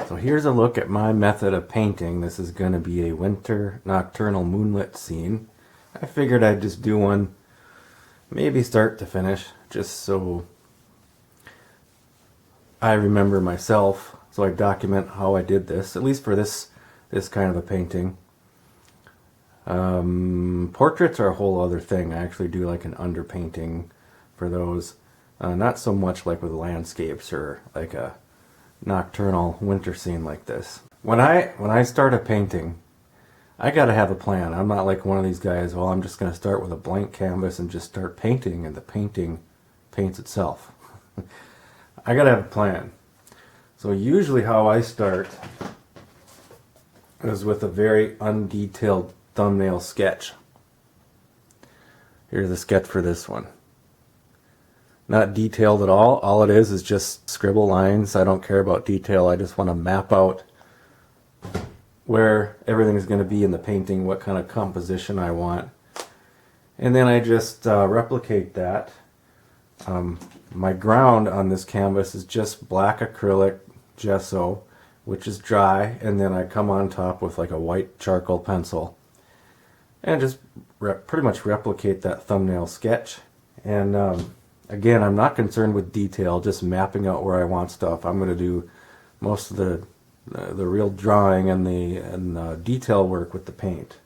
So here's a look at my method of painting. This is going to be a winter nocturnal moonlit scene. I figured I'd just do one, maybe start to finish, just so I remember myself, so I document how I did this, at least for this kind of a painting. Portraits are a whole other thing. I actually do like an underpainting for those. Not so much like with landscapes or like a nocturnal winter scene like this. When I start a painting, I gotta have a plan. I'm not like one of these guys, well, I'm just gonna start with a blank canvas and just start painting, and the painting paints itself. I gotta have a plan. So usually how I start is with a very undetailed thumbnail sketch. Here's the sketch for this one. Not detailed at all. All it is just scribble lines. I don't care about detail. I just want to map out where everything is going to be in the painting, what kind of composition I want. And then I just replicate that. My ground on this canvas is just black acrylic gesso, which is dry, and then I come on top with like a white charcoal pencil and just pretty much replicate that thumbnail sketch. And again, I'm not concerned with detail, just mapping out where I want stuff. I'm going to do most of the real drawing and the detail work with the paint.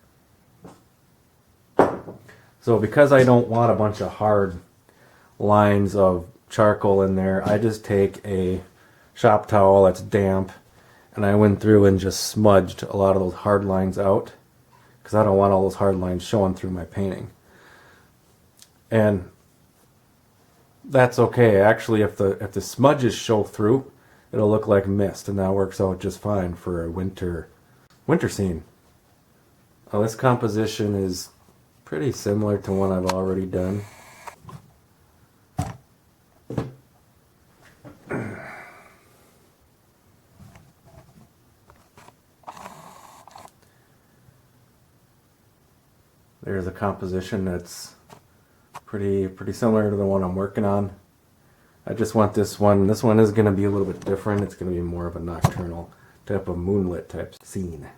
So because I don't want a bunch of hard lines of charcoal in there, I just take a shop towel that's damp and I went through and just smudged a lot of those hard lines out, because I don't want all those hard lines showing through my painting. And that's okay. Actually, if the smudges show through, it'll look like mist, and that works out just fine for a winter scene. Now, this composition is pretty similar to one I've already done. There's a composition that's pretty similar to the one I'm working on. I just want this one. This one is going to be a little bit different. It's going to be more of a nocturnal type of moonlit type scene.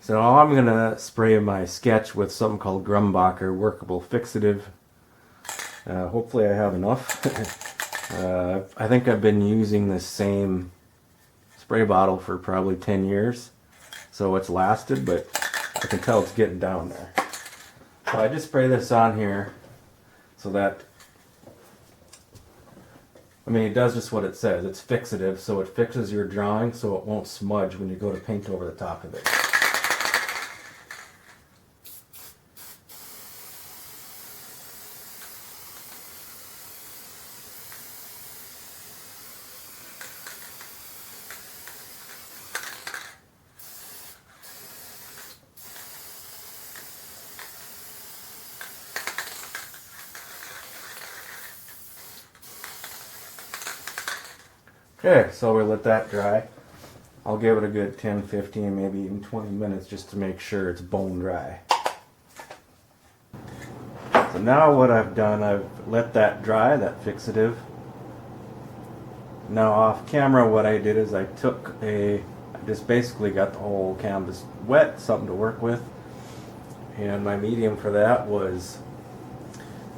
So I'm going to spray my sketch with something called Grumbacher Workable Fixative. Hopefully I have enough. I think I've been using this same spray bottle for probably 10 years. So it's lasted, but I can tell it's getting down there. So I just spray this on here so that, I mean, it does just what it says. It's fixative, so it fixes your drawing so it won't smudge when you go to paint over the top of it. Okay, so we let that dry. I'll give it a good 10, 15, maybe even 20 minutes just to make sure it's bone dry. So now what I've done, I've let that dry, that fixative. Now off camera what I did is I just basically got the whole canvas wet, something to work with. And my medium for that was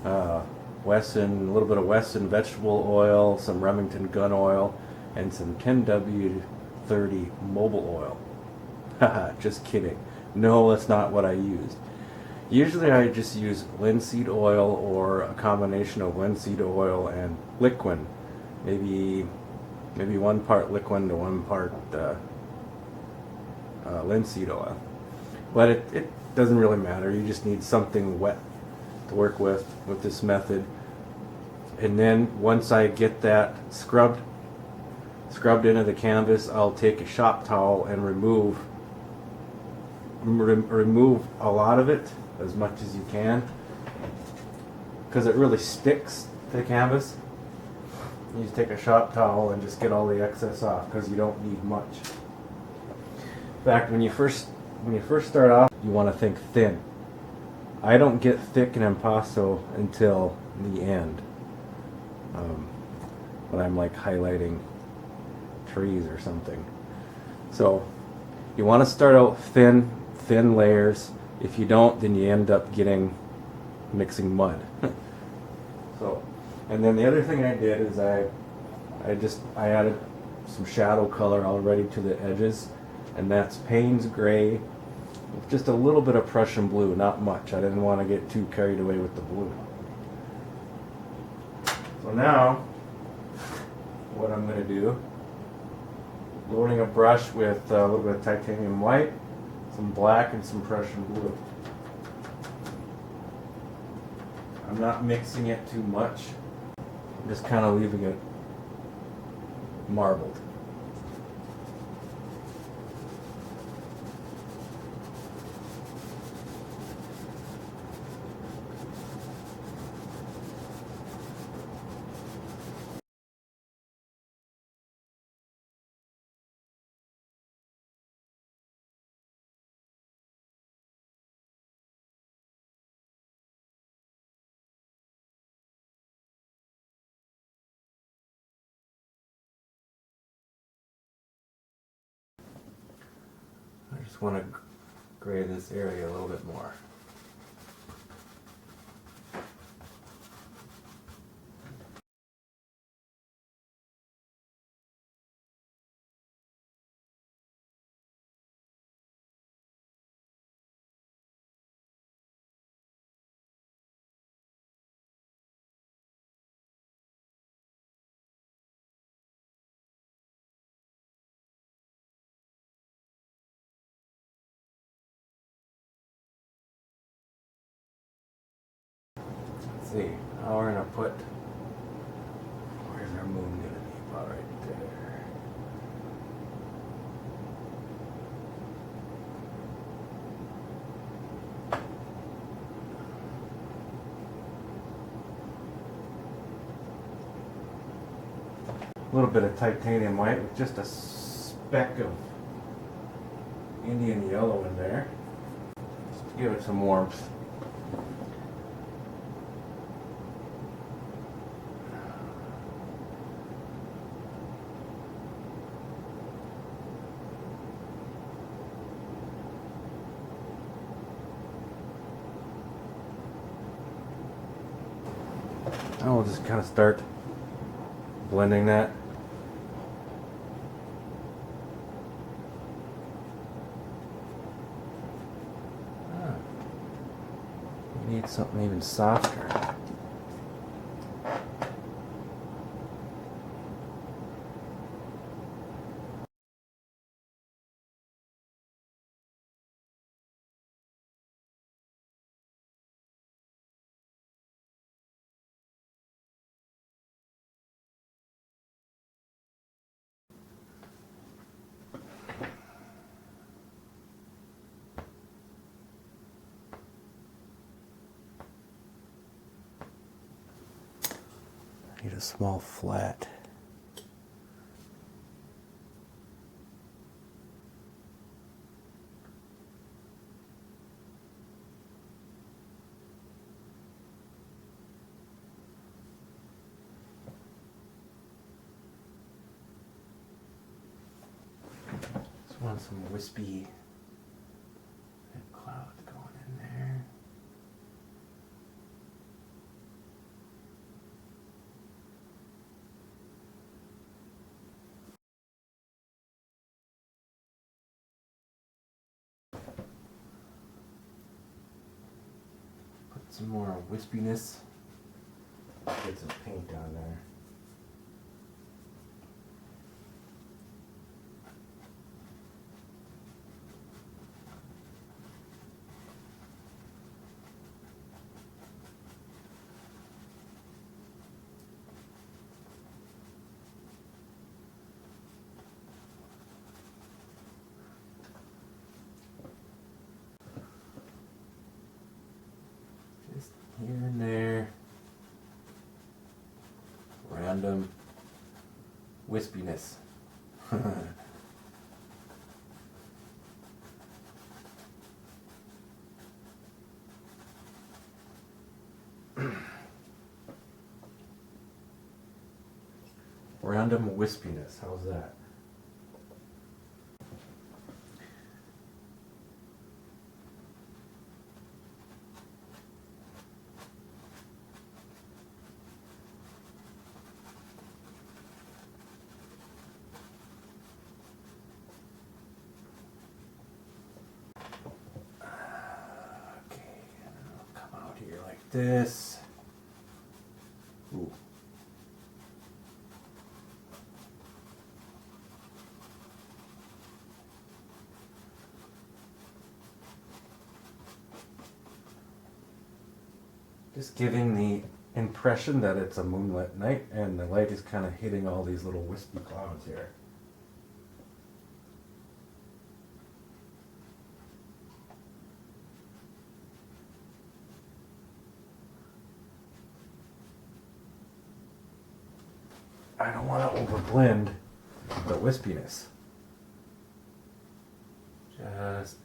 a little bit of Wesson vegetable oil, some Remington gun oil, and some 10W30 mobile oil. Haha, just kidding. No, that's not what I used. Usually I just use linseed oil or a combination of linseed oil and liquid. Maybe 1 part liquid to 1 part linseed oil. But it doesn't really matter. You just need something wet to work with this method. And then once I get that scrubbed into the canvas, I'll take a shop towel and remove a lot of it, as much as you can, because it really sticks to the canvas. You just take a shop towel and just get all the excess off, because you don't need much. In fact, when you first start off, you want to think thin. I don't get thick in impasto until the end. when I'm like highlighting trees or something. So you want to start out thin layers. If you don't, then you end up mixing mud. So, and then the other thing I did is I added some shadow color already to the edges, and that's Payne's gray with just a little bit of Prussian blue, not much. I didn't want to get too carried away with the blue. So now, what I'm going to do, loading a brush with a little bit of titanium white, some black, and some Prussian blue. I'm not mixing it too much. I'm just kind of leaving it marbled. I just want to gray this area a little bit more. Let's see, now we're going to put, where's our moon going to be? About right there. A little bit of titanium white with just a speck of Indian yellow in there, just to give it some warmth. Now we'll just kind of start blending that. We need something even softer. Need a small flat. Just want some wispy clouds going in there. Some more wispiness. Get some paint down there. Just here and there. Random wispiness. Random wispiness. How's that? Okay, and it'll come out here like this. Ooh. Just giving the impression that it's a moonlit night and the light is kind of hitting all these little wispy clouds here. I don't want to overblend the wispiness. Just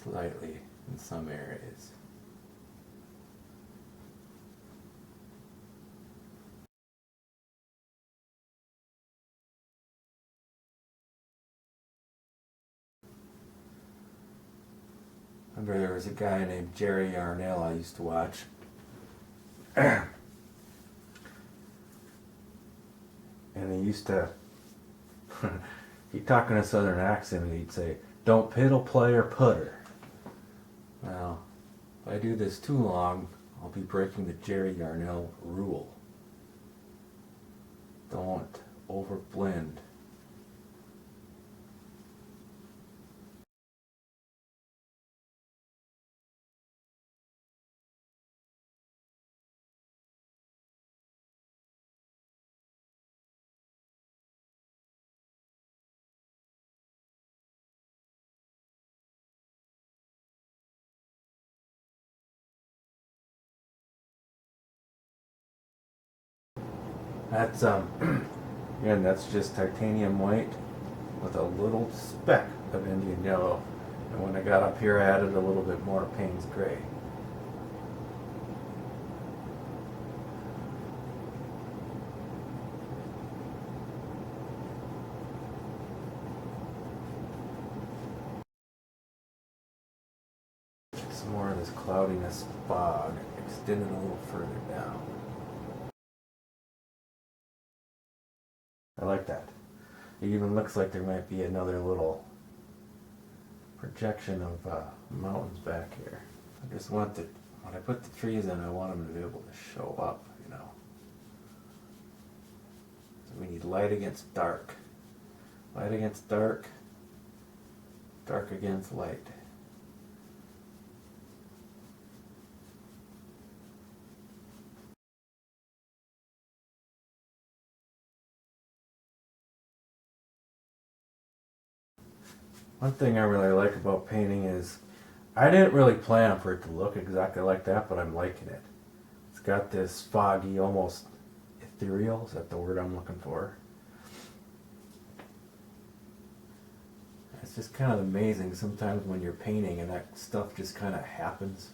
slightly in some areas. Remember there was a guy named Jerry Yarnell I used to watch. And he used to, he'd talk in a southern accent and he'd say, "Don't piddle, play, or putter." Now, if I do this too long, I'll be breaking the Jerry Yarnell rule. Don't overblend. That's again, that's just titanium white with a little speck of Indian yellow. And when I got up here, I added a little bit more Payne's gray. Some more of this cloudiness fog extended a little further down. I like that. It even looks like there might be another little projection of mountains back here. I just want the, when I put the trees in, I want them to be able to show up, you know. So we need light against dark. Light against dark. Dark against light. One thing I really like about painting is I didn't really plan for it to look exactly like that, but I'm liking it. It's got this foggy, almost ethereal, is that the word I'm looking for? It's just kind of amazing sometimes when you're painting and that stuff just kind of happens.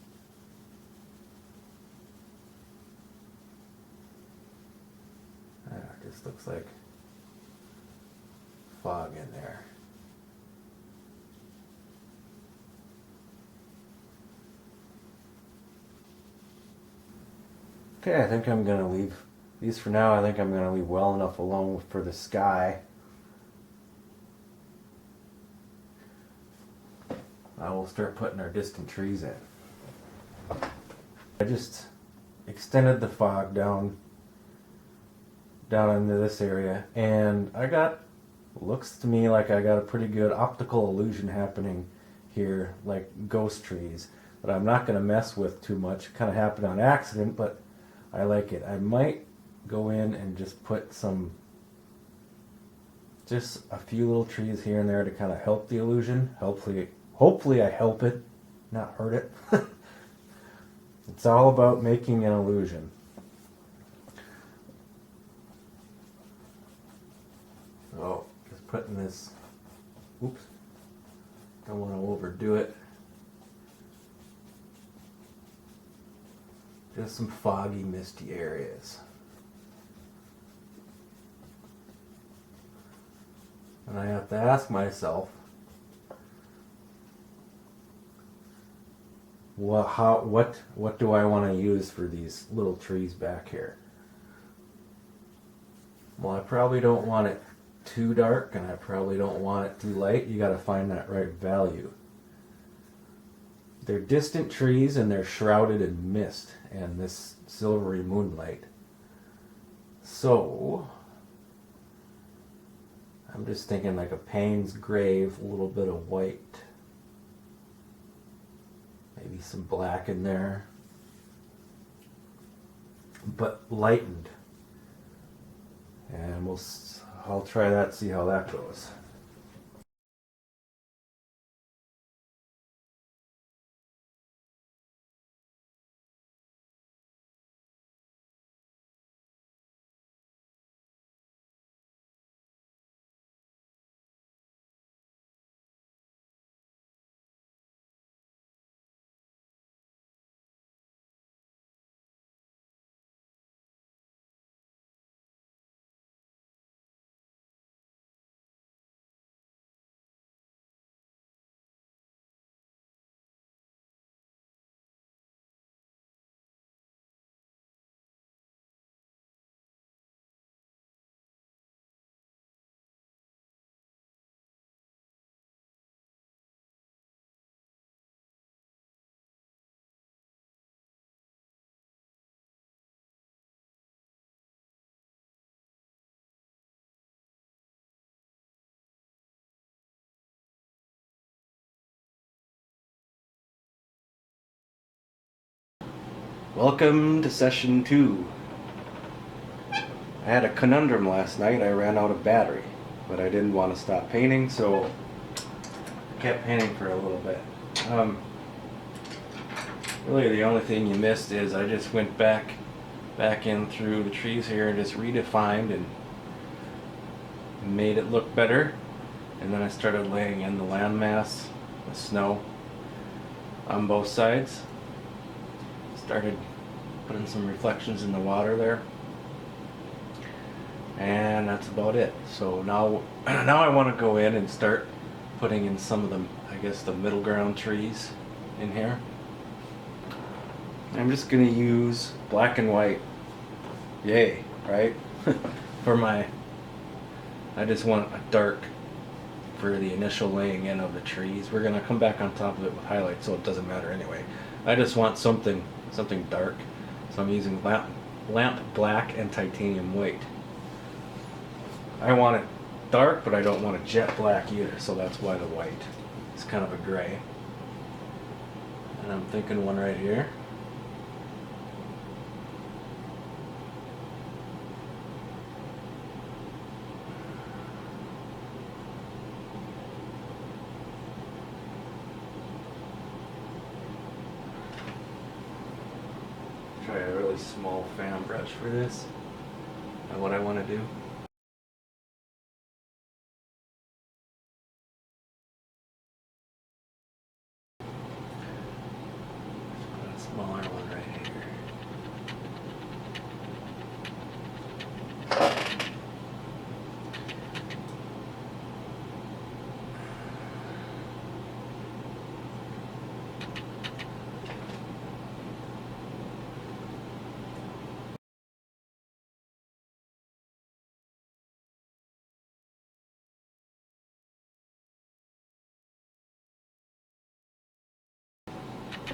It just looks like fog in there. Okay, I think I'm going to leave these for now. I think I'm going to leave well enough alone for the sky. I will start putting our distant trees in. I just extended the fog down into this area, and I got, looks to me like I got a pretty good optical illusion happening here, like ghost trees, that I'm not going to mess with too much. It kind of happened on accident, but I like it. I might go in and just put some, just a few little trees here and there to kind of help the illusion. Hopefully I help it, not hurt it. It's all about making an illusion. So just putting this, oops, don't want to overdo it. Just some foggy, misty areas. And I have to ask myself, what do I want to use for these little trees back here? Well, I probably don't want it too dark, and I probably don't want it too light. You got to find that right value. They're distant trees, and they're shrouded in mist and this silvery moonlight. So I'm just thinking like a Payne's Grave, a little bit of white. Maybe some black in there. But lightened. And I'll try that, see how that goes. Welcome to session 2. I had a conundrum last night. I ran out of battery, but I didn't want to stop painting, so I kept painting for a little bit. Really the only thing you missed is I just went back in through the trees here and just redefined and made it look better. And then I started laying in the landmass, the snow on both sides. Started putting some reflections in the water there. And that's about it. So now I want to go in and start putting in some of the, I guess, the middle ground trees in here. I'm just going to use black and white. Yay, right? I just want a dark for the initial laying in of the trees. We're going to come back on top of it with highlights, so it doesn't matter anyway. I just want something dark. So I'm using lamp black and titanium white. I want it dark, but I don't want it jet black either, so that's why the white. It's kind of a gray. And I'm thinking one right here. Try a really small fan brush for this. And what I want to do. Put a smaller one right here.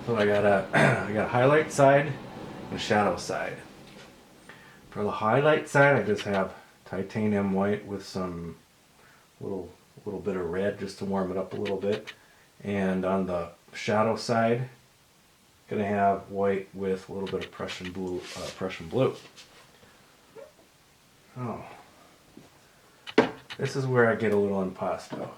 So I got a highlight side and a shadow side. For the highlight side, I just have titanium white with some little bit of red just to warm it up a little bit. And on the shadow side, gonna have white with a little bit of Prussian blue. Oh, this is where I get a little impasto.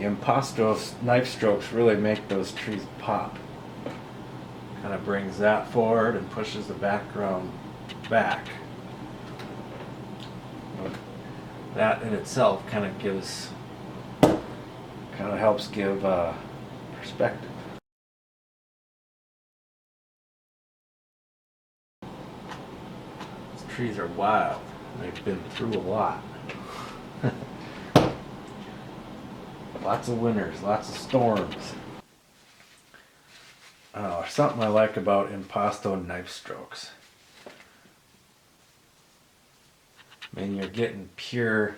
impasto knife strokes really make those trees pop. Kind of brings that forward and pushes the background back. That in itself kind of helps give perspective. These trees are wild. They've been through a lot. Lots of winters, lots of storms. Something I like about impasto knife strokes. I mean, you're getting pure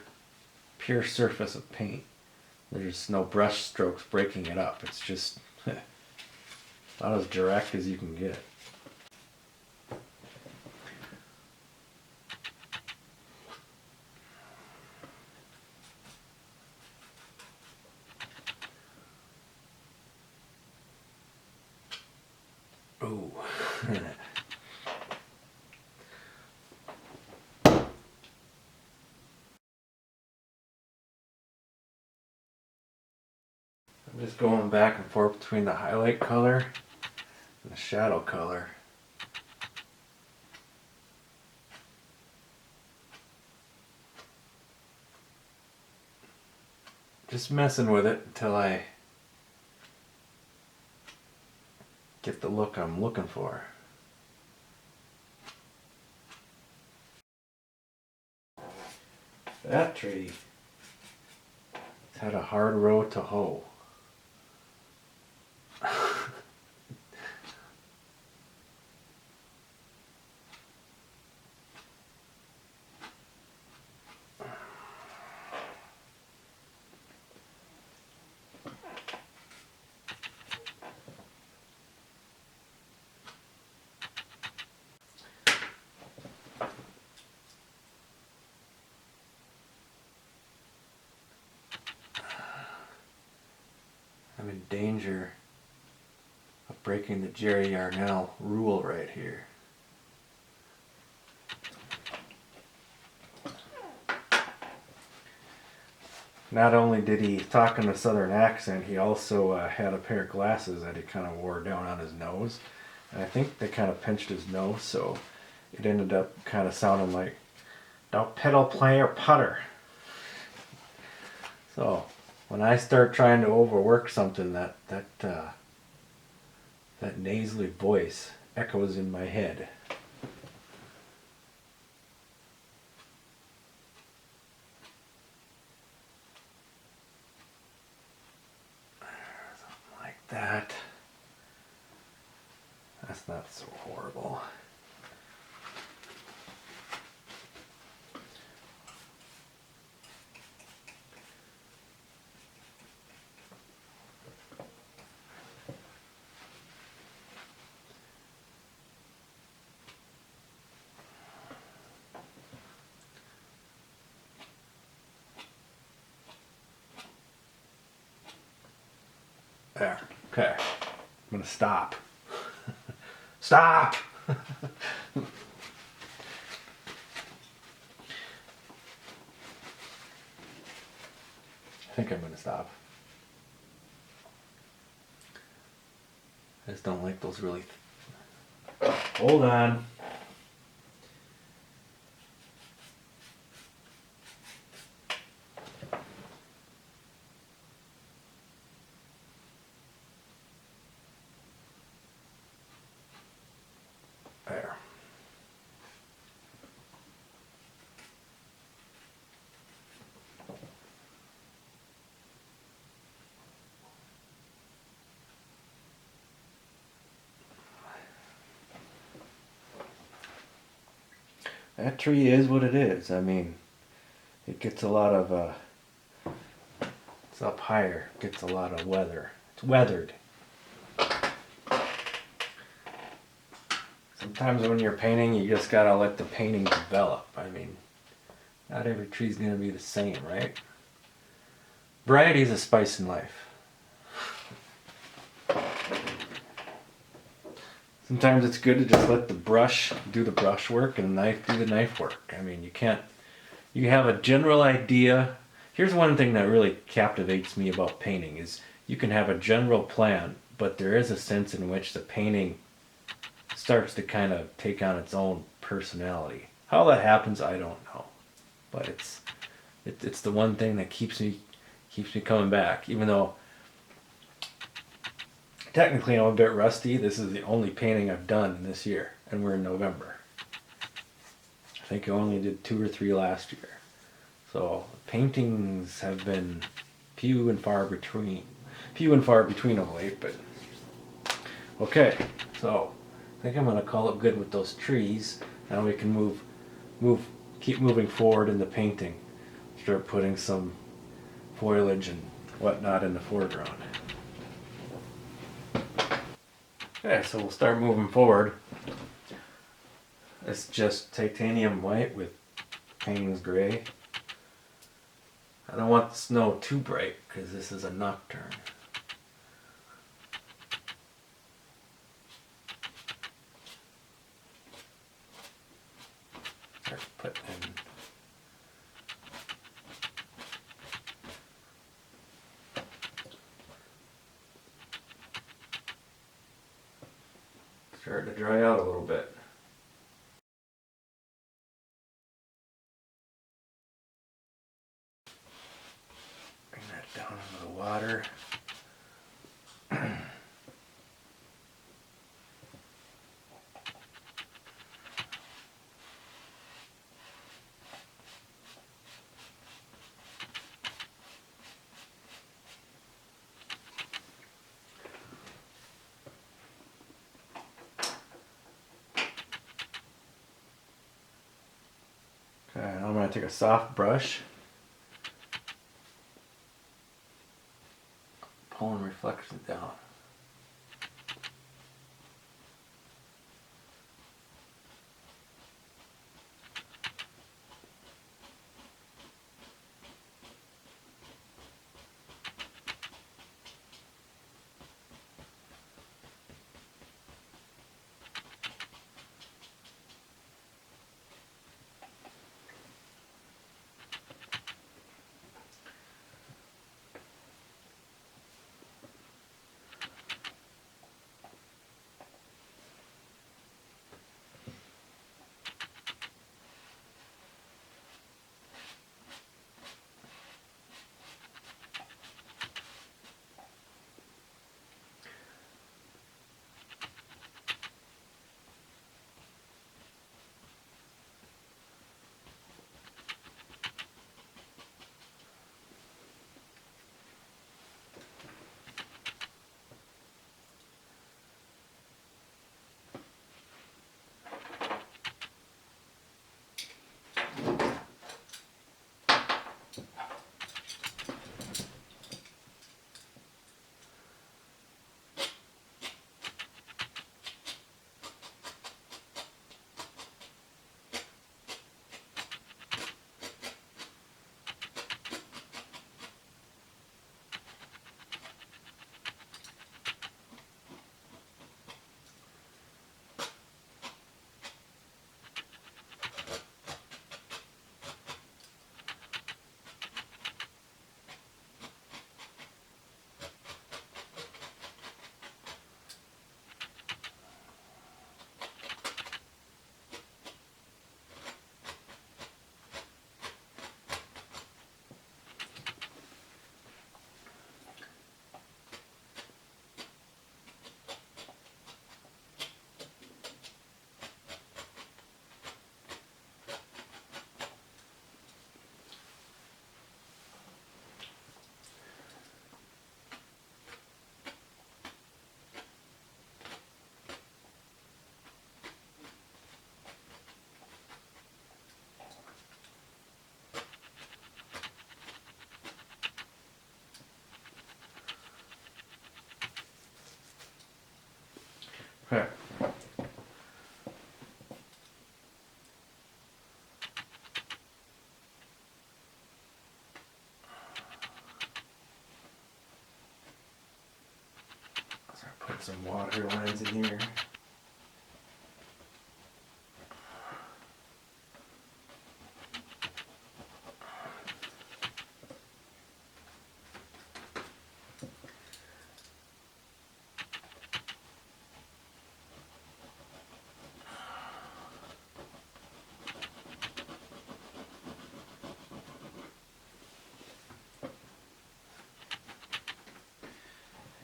surface of paint. There's no brush strokes breaking it up. It's just about as direct as you can get. Ooh. I'm just going back and forth between the highlight color and the shadow color. Just messing with it until I get the look I'm looking for. That tree has had a hard row to hoe. I'm in danger of breaking the Jerry Yarnell rule right here. Not only did he talk in a southern accent, he also had a pair of glasses that he kind of wore down on his nose. And I think they kind of pinched his nose, so it ended up kind of sounding like, "Don't pedal player putter." So when I start trying to overwork something, that nasally voice echoes in my head. Something like that. That's not so horrible. There. Okay. I'm gonna stop. Stop! I think I'm gonna stop. I just don't like those really... Hold on. There. That tree is what it is. I mean, it gets a lot of, it's up higher, gets a lot of weather. It's weathered. Sometimes when you're painting, you just gotta let the painting develop. I mean, not every tree's gonna be the same, right? Variety is a spice in life. Sometimes it's good to just let the brush do the brush work and the knife do the knife work. I mean, you have a general idea, Here's one thing that really captivates me about painting is you can have a general plan, but there is a sense in which the painting starts to kind of take on its own personality. How that happens, I don't know, but it's the one thing that keeps me coming back, even though technically I'm a bit rusty. This is the only painting I've done this year, and we're in November. I think I only did 2 or 3 last year. So paintings have been few and far between of late, but okay. So I think I'm gonna call it good with those trees. Now we can keep moving forward in the painting. Start putting some foliage and whatnot in the foreground. Okay, so we'll start moving forward. It's just titanium white with Payne's gray. I don't want the snow too bright because this is a Nocturne. Starting to dry out a little bit. Bring that down into the water. Okay, now I'm going to take a soft brush, pull and reflect it down. Okay. Start putting some water lines in here.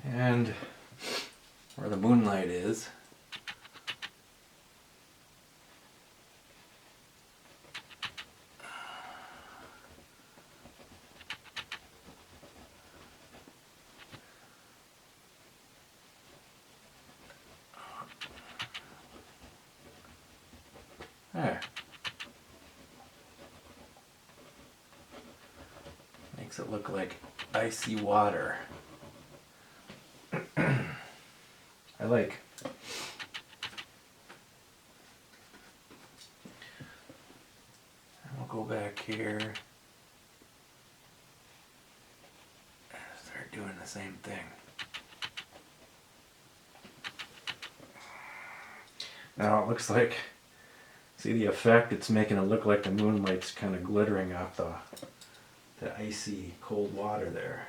And where the moonlight is, there. Makes it look like icy water. I like. And we'll go back here and start doing the same thing. Now it looks like, see the effect? It's making it look like the moonlight's kind of glittering off the icy cold water there.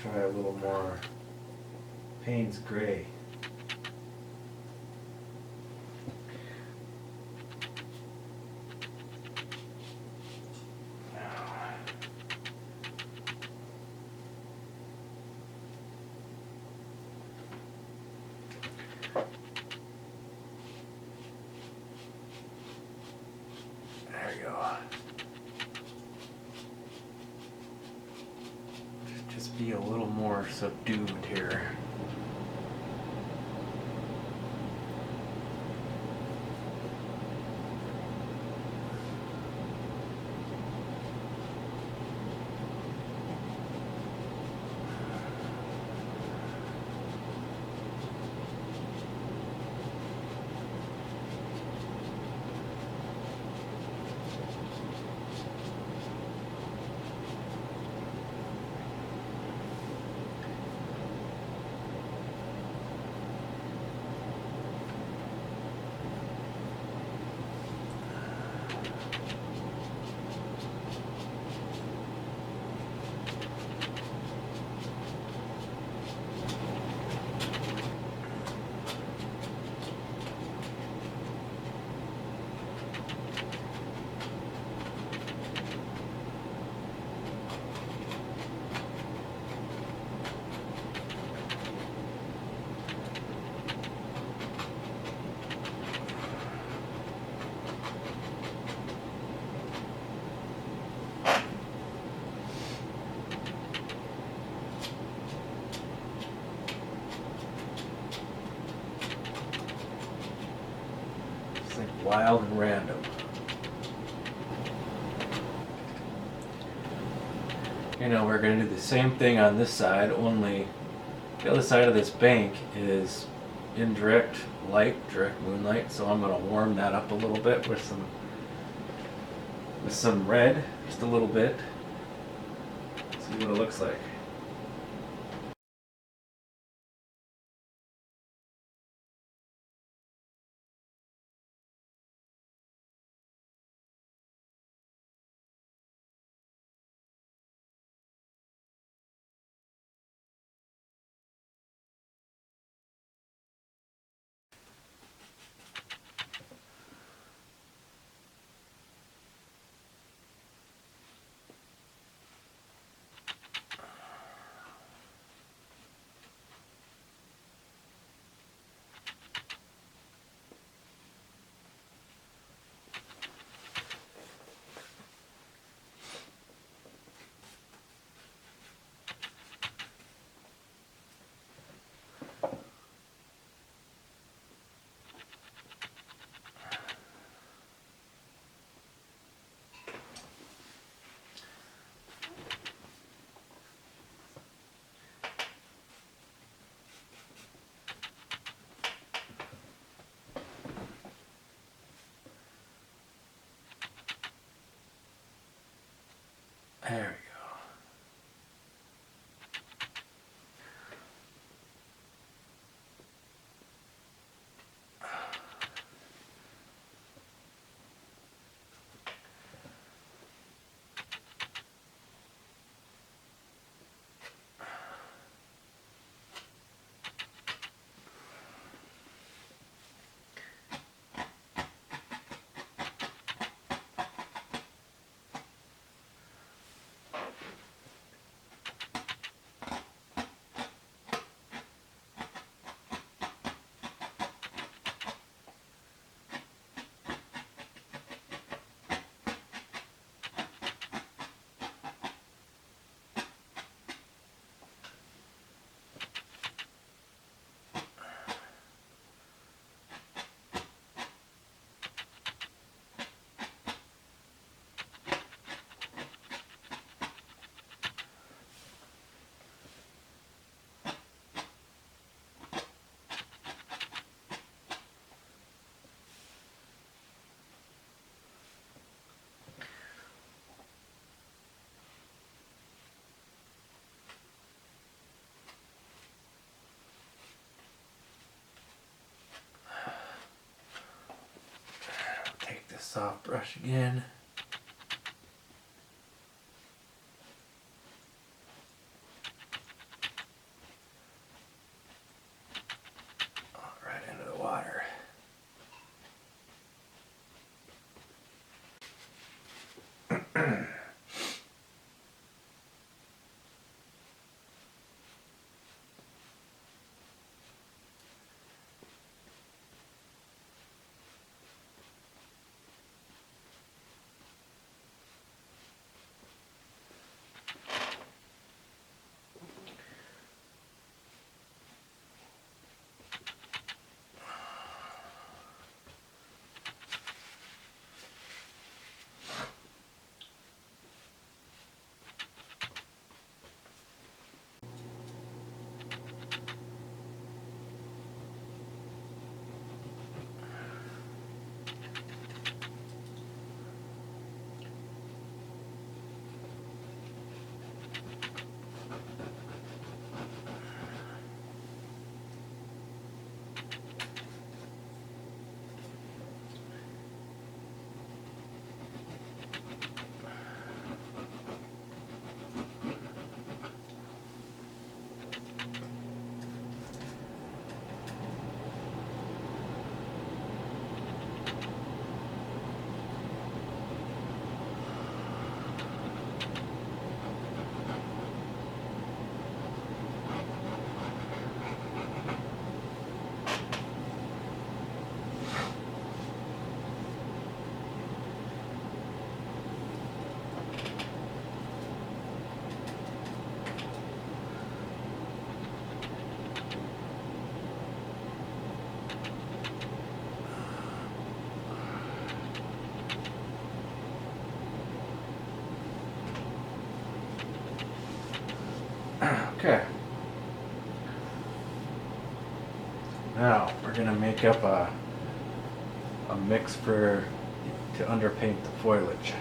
Try a little more Payne's Gray. There we go. Just be a little more subdued here. It's like wild and random. You know, we're going to do the same thing on this side, only the other side of this bank is indirect light, direct moonlight, so I'm going to warm that up a little bit with some red, just a little bit. See what it looks like. There we go. Take this soft brush again. Right into the water. Okay. Now we're gonna make up a mix to underpaint the foliage.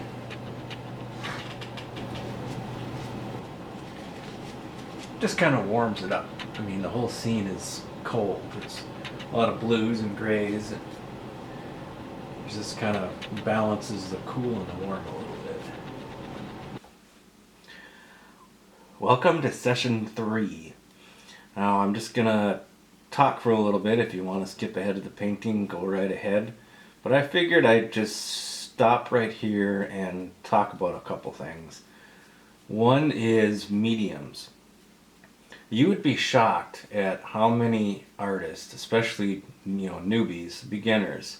Just kind of warms it up. I mean, the whole scene is cold. It's a lot of blues and grays. It just kind of balances the cool and the warm a little bit. Welcome to session 3. Now I'm just gonna talk for a little bit. If you want to skip ahead of the painting, go right ahead. But I figured I'd just stop right here and talk about a couple things. One is mediums. You would be shocked at how many artists, especially newbies, beginners,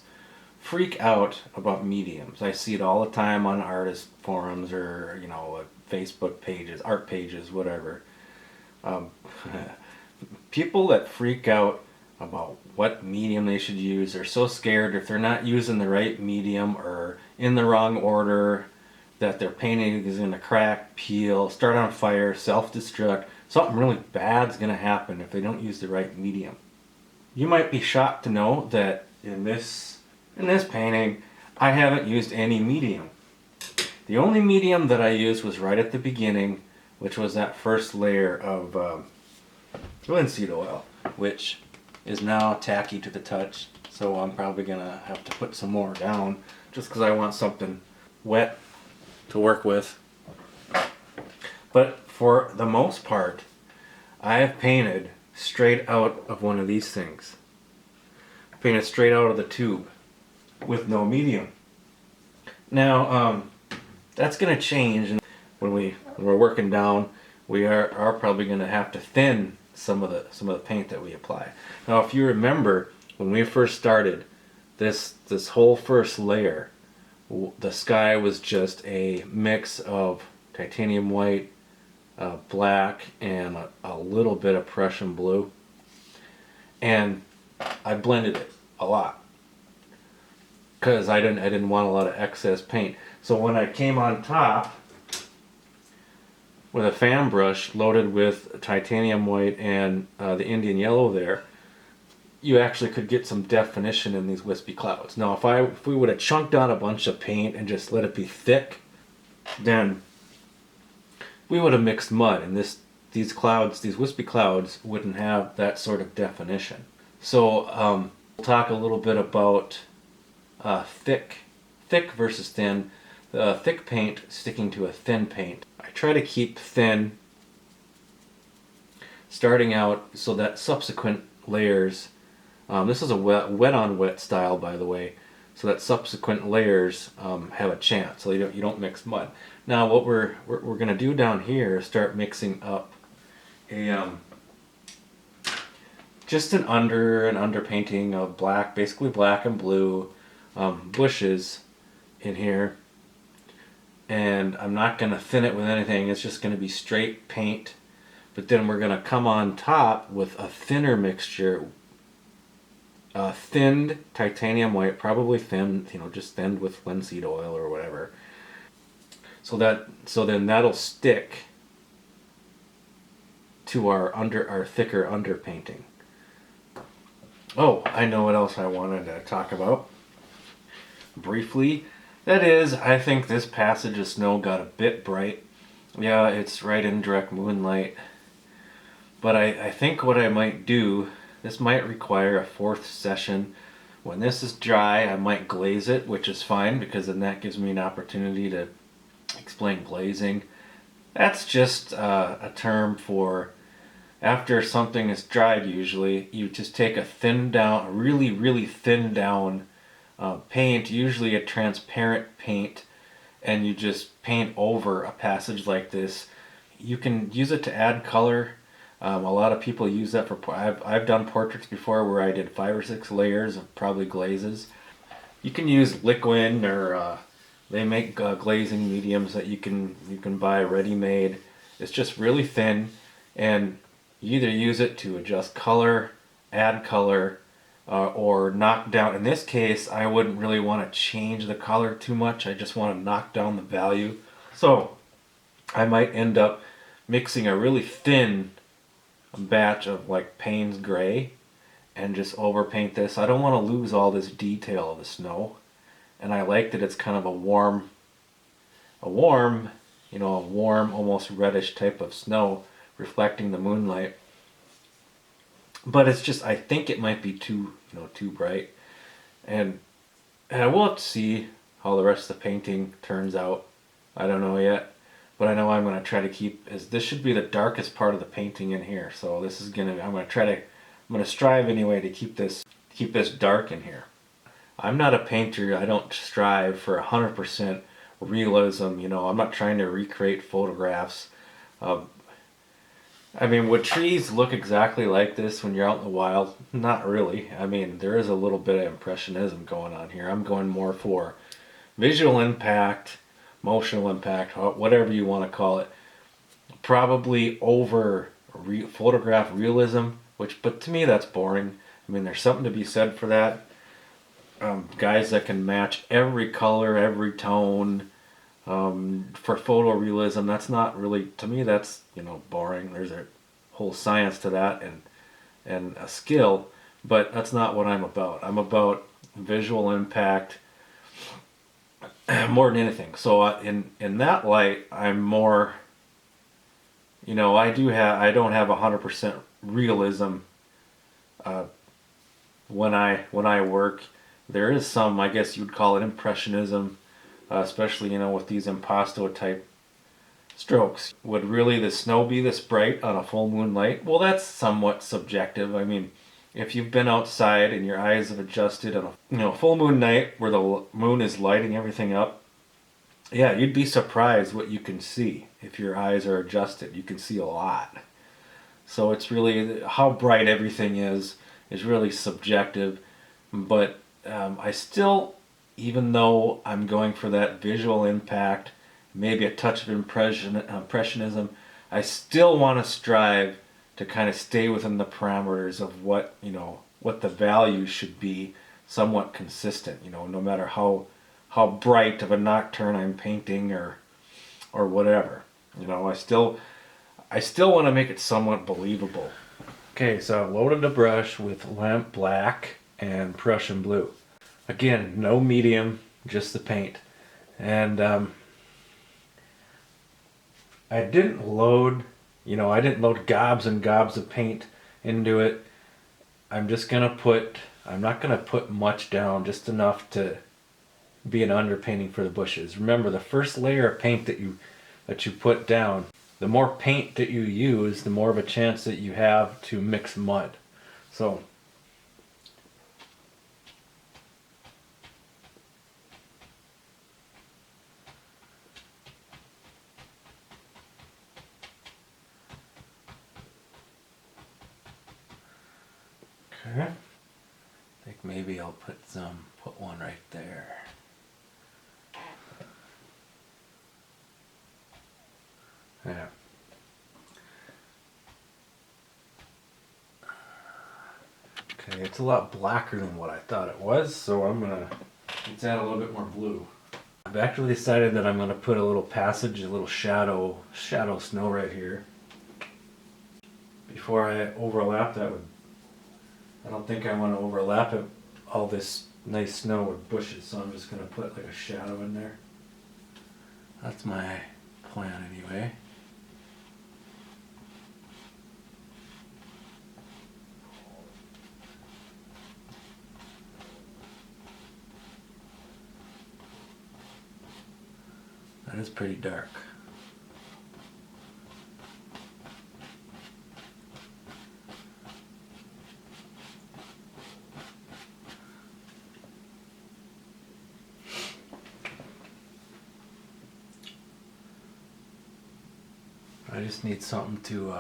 freak out about mediums. I see it all the time on artist forums or Facebook pages, art pages, whatever. People that freak out about what medium they should use are so scared if they're not using the right medium or in the wrong order that their painting is going to crack, peel, start on fire, self-destruct. Something really bad is going to happen if they don't use the right medium. You might be shocked to know that in this painting I haven't used any medium. The only medium that I used was right at the beginning, which was that first layer of linseed oil, which is now tacky to the touch. So I'm probably gonna have to put some more down just because I want something wet to work with. But for the most part, I have painted straight out of one of these things. Painted straight out of the tube with no medium. Now, that's going to change, and when we're working down, we are probably going to have to thin some of the paint that we apply. Now, if you remember when we first started this whole first layer, the sky was just a mix of titanium white, black, and a little bit of Prussian blue, and I blended it a lot because I didn't want a lot of excess paint. So when I came on top with a fan brush loaded with titanium white and the Indian yellow there, you actually could get some definition in these wispy clouds. Now if we would have chunked out a bunch of paint and just let it be thick, then we would have mixed mud, and these wispy clouds wouldn't have that sort of definition. So we'll talk a little bit about thick versus thin. Thick paint sticking to a thin paint. I try to keep thin starting out so that subsequent layers, this is a wet on wet style, by the way, so that subsequent layers have a chance, so you don't mix mud. Now what we're going to do down here is start mixing up a just an underpainting of black, basically black and blue bushes in here. And I'm not going to thin it with anything, it's just going to be straight paint. But then we're going to come on top with a thinner mixture, thinned titanium white, probably thinned, just thinned with linseed oil or whatever. So then that'll stick to our thicker underpainting. Oh, I know what else I wanted to talk about briefly. That is, I think this passage of snow got a bit bright. Yeah, it's right in direct moonlight. But I think what I might do, this might require a fourth session. When this is dry, I might glaze it, which is fine, because then that gives me an opportunity to explain glazing. That's just a term for after something is dried. Usually you just take a really thin down paint, usually a transparent paint, and you just paint over a passage like this. You can use it to add color. A lot of people use that for, I've done portraits before where I did 5 or 6 layers of probably glazes. You can use liquid, or they make glazing mediums that you can buy ready-made. It's just really thin, and you either use it to adjust color, add color, or knock down. In this case, I wouldn't really want to change the color too much. I just want to knock down the value. So I might end up mixing a really thin batch of like Payne's Gray and just overpaint this. I don't want to lose all this detail of the snow. And I like that it's kind of a warm, almost reddish type of snow reflecting the moonlight. But it's just, I think it might be too bright. And I will have to see how the rest of the painting turns out. I don't know yet. But I know I'm going to try to keep, this should be the darkest part of the painting in here. So this is I'm going to strive anyway to keep this dark in here. I'm not a painter. I don't strive for 100% realism. I'm not trying to recreate photographs. Would trees look exactly like this when you're out in the wild? Not really. There is a little bit of impressionism going on here. I'm going more for visual impact, emotional impact, whatever you want to call it. Probably over photograph realism, but to me that's boring. There's something to be said for that. Guys that can match every color, every tone, for photorealism, that's not really, to me that's boring. There's a whole science to that and a skill, but that's not what I'm about. I'm about visual impact, more than anything. So in that light, I'm more, I don't have 100% realism when I work. There is some, I guess you'd call it impressionism, especially with these impasto type strokes. Would really the snow be this bright on a full moon light? Well, that's somewhat subjective. I mean, if you've been outside and your eyes have adjusted on a full moon night where the moon is lighting everything up, yeah, you'd be surprised what you can see if your eyes are adjusted. You can see a lot. So it's really how bright everything is really subjective. But I still, even though I'm going for that visual impact, maybe a touch of impressionism, I still want to strive to kind of stay within the parameters of what the values should be, somewhat consistent. No matter how bright of a nocturne I'm painting or whatever. I still want to make it somewhat believable. Okay, so I've loaded the brush with lamp black and Prussian blue. Again, no medium, just the paint. And I didn't load gobs and gobs of paint into it. I'm not gonna put much down, just enough to be an underpainting for the bushes. Remember, the first layer of paint that you put down, the more paint that you use, the more of a chance that you have to mix mud. So okay. I think maybe I'll put one right there. Yeah. Okay, it's a lot blacker than what I thought it was, so let's add a little bit more blue. I've actually decided that I'm gonna put a little passage, a little shadow snow right here. Before I overlap that I don't think I want to overlap all this nice snow with bushes, so I'm just gonna put like a shadow in there. That's my plan anyway. That is pretty dark. I just need something to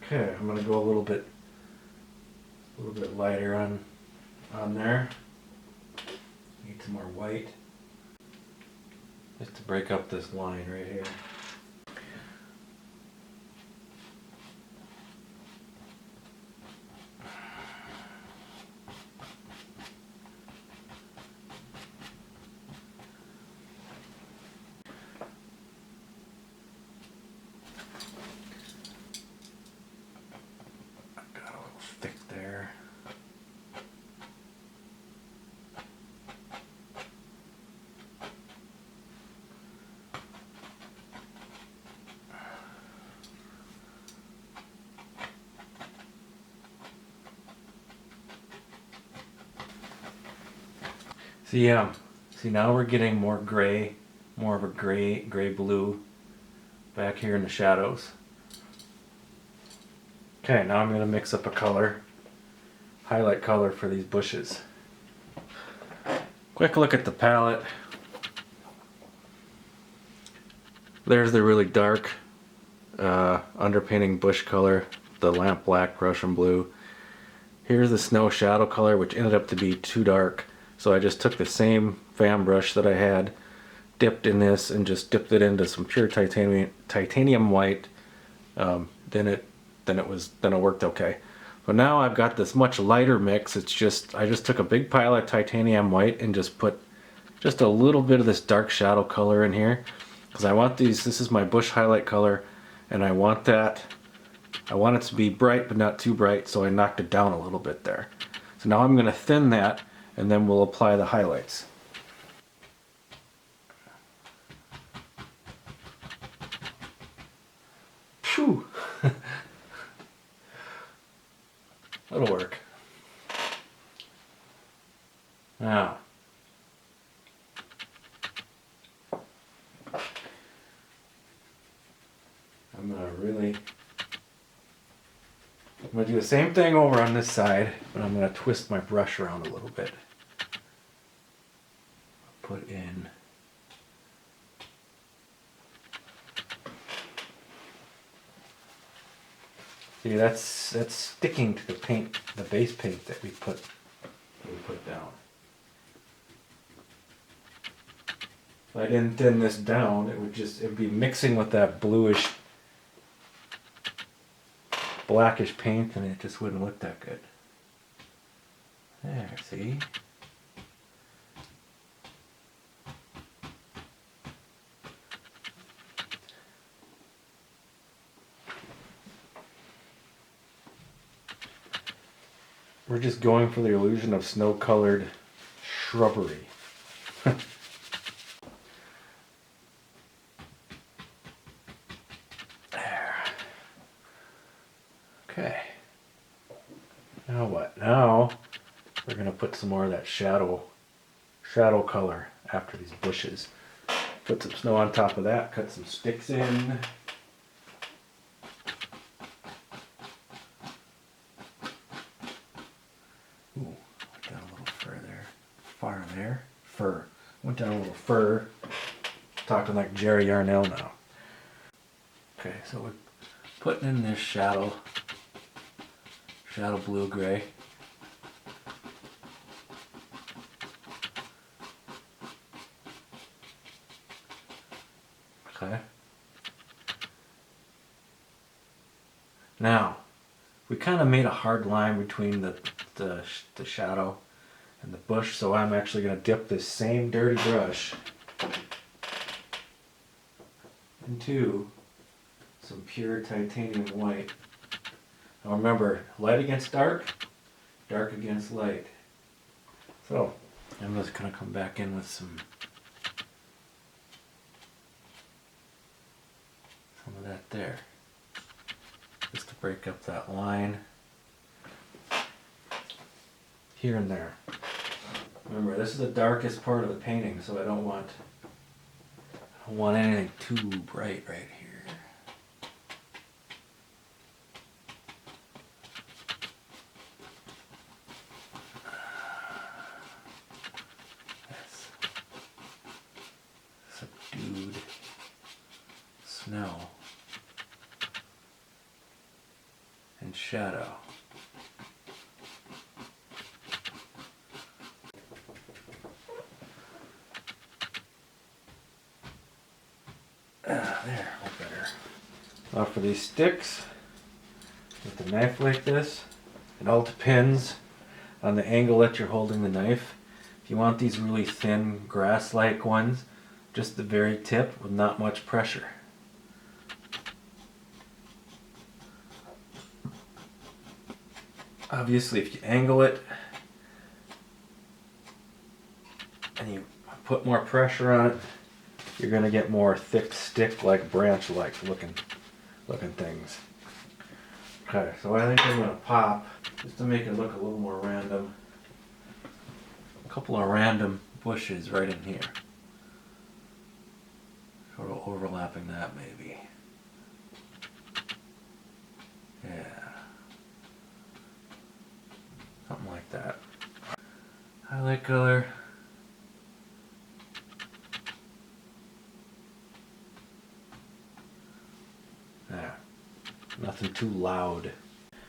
okay, I'm gonna go a little bit lighter on there. Need some more white. Just to break up this line right here. See now we're getting more gray, more of a gray blue back here in the shadows. Okay, now I'm going to mix up a color, highlight color for these bushes. Quick look at the palette. There's the really dark underpainting bush color, the lamp black Prussian blue. Here's the snow shadow color, which ended up to be too dark. So I just took the same fan brush that I had, dipped in this, and just dipped it into some pure titanium white. Then it worked okay. But now I've got this much lighter mix. I just took a big pile of titanium white and just put just a little bit of this dark shadow color in here, because I want these. This is my bush highlight color, and I want it to be bright but not too bright, so I knocked it down a little bit there. So now I'm going to thin that, and then we'll apply the highlights. Phew! That'll work. Now, I'm going to do the same thing over on this side, but I'm going to twist my brush around a little bit. Put in see, that's sticking to the paint, the base paint that we put down. If I didn't thin this down, it'd be mixing with that bluish, blackish paint, and it just wouldn't look that good. There, see? We're just going for the illusion of snow-colored shrubbery. There. Okay. Now what? Now we're going to put some more of that shadow color after these bushes. Put some snow on top of that, cut some sticks in. Ooh, went down a little fur. Went down a little fur. Talking like Jerry Yarnell now. Okay, so we're putting in this shadow blue gray. Okay. Now, we kind of made a hard line between the shadow and the bush, so I'm actually going to dip this same dirty brush into some pure titanium white. Now remember, light against dark, dark against light. So, I'm just going to come back in with some of that there, just to break up that line here and there. Remember, this is the darkest part of the painting, so I don't want anything too bright right here. That's subdued snow and shadow. There, all better. Now for these sticks, with the knife like this, it all depends on the angle that you're holding the knife. If you want these really thin grass-like ones, just the very tip with not much pressure. Obviously, if you angle it and you put more pressure on it, you're going to get more thick stick-like, branch-like looking things. Okay, so I think I'm going to pop, just to make it look a little more random, a couple of random bushes right in here. Sort of overlapping that maybe. Yeah. Something like that. Highlight color. There. Nothing too loud.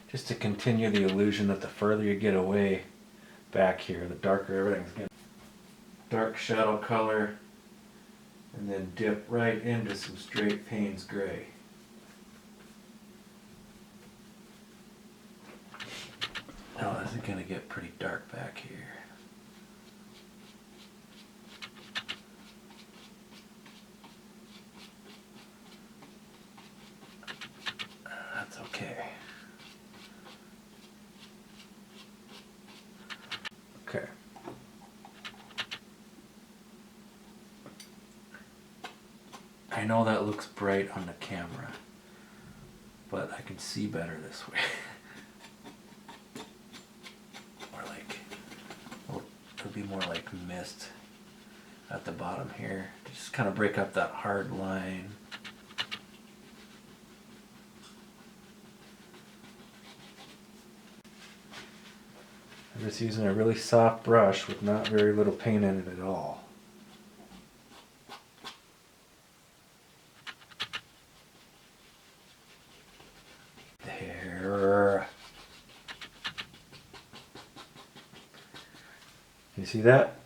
Just to continue the illusion that the further you get away back here, the darker everything's getting. Dark shadow color, and then dip right into some straight Payne's gray. Oh, this is going to get pretty dark back here. Okay. I know that looks bright on the camera, but I can see better this way. More like, well, it'll be more like mist at the bottom here. Just kind of break up that hard line. I'm just using a really soft brush with not very little paint in it at all. There. You see that?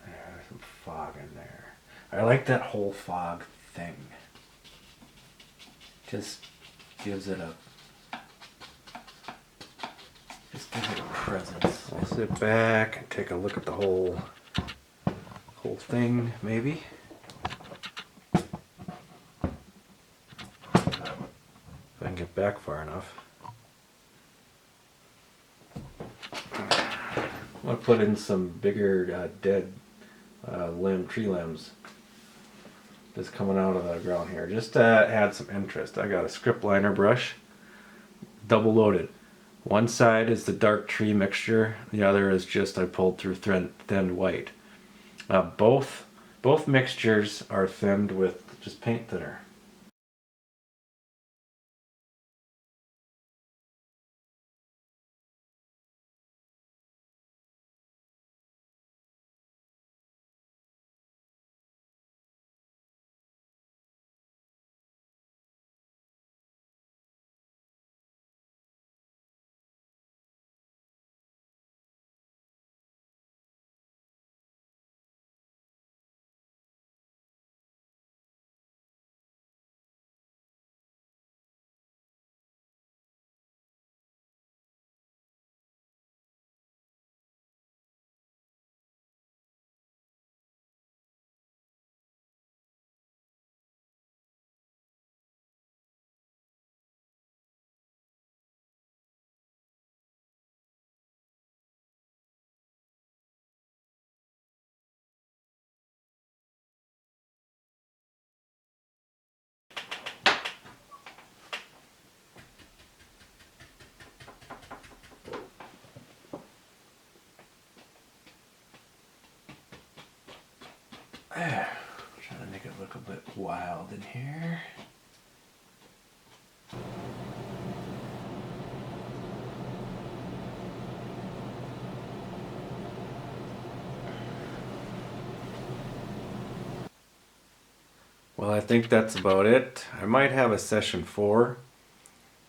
There's some fog in there. I like that whole fog thing. Just gives it a presence. I'll sit back and take a look at the whole thing, maybe. If I can get back far enough. I'm gonna put in some bigger dead tree limbs that's coming out of the ground here, just to add some interest. I got a script liner brush, double loaded. One side is the dark tree mixture, the other is just I pulled through thinned white. Both mixtures are thinned with just paint thinner. Trying to make it look a bit wild in here. Well, I think that's about it. I might have a session 4,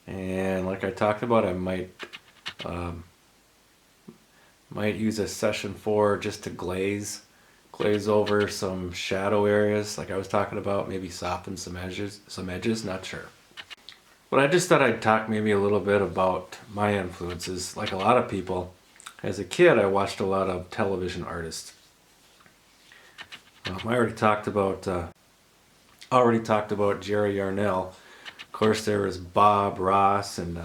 and like I talked about, I might use a session 4 just to glaze over some shadow areas, like I was talking about. Maybe soften some edges. Not sure. But I just thought I'd talk maybe a little bit about my influences. Like a lot of people, as a kid, I watched a lot of television artists. I already talked about Jerry Yarnell. Of course, there was Bob Ross and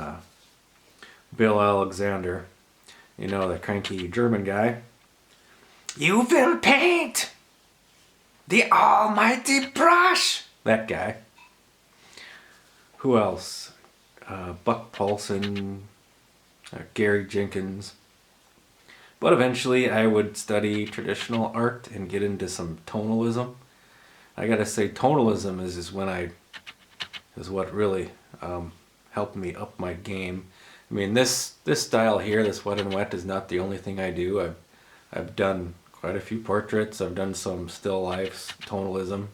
Bill Alexander. You know, the cranky German guy. You will paint the almighty brush. That guy. Who else? Buck Paulson, Gary Jenkins. But eventually I would study traditional art and get into some tonalism. I gotta say, tonalism is what really helped me up my game. I mean, this style here, this wet and wet, is not the only thing I do. I've done quite a few portraits. I've done some still lifes, tonalism.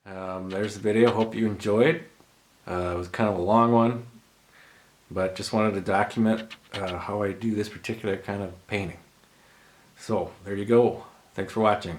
There's the video. Hope you enjoyed. It was kind of a long one, but just wanted to document how I do this particular kind of painting. So there you go. Thanks for watching.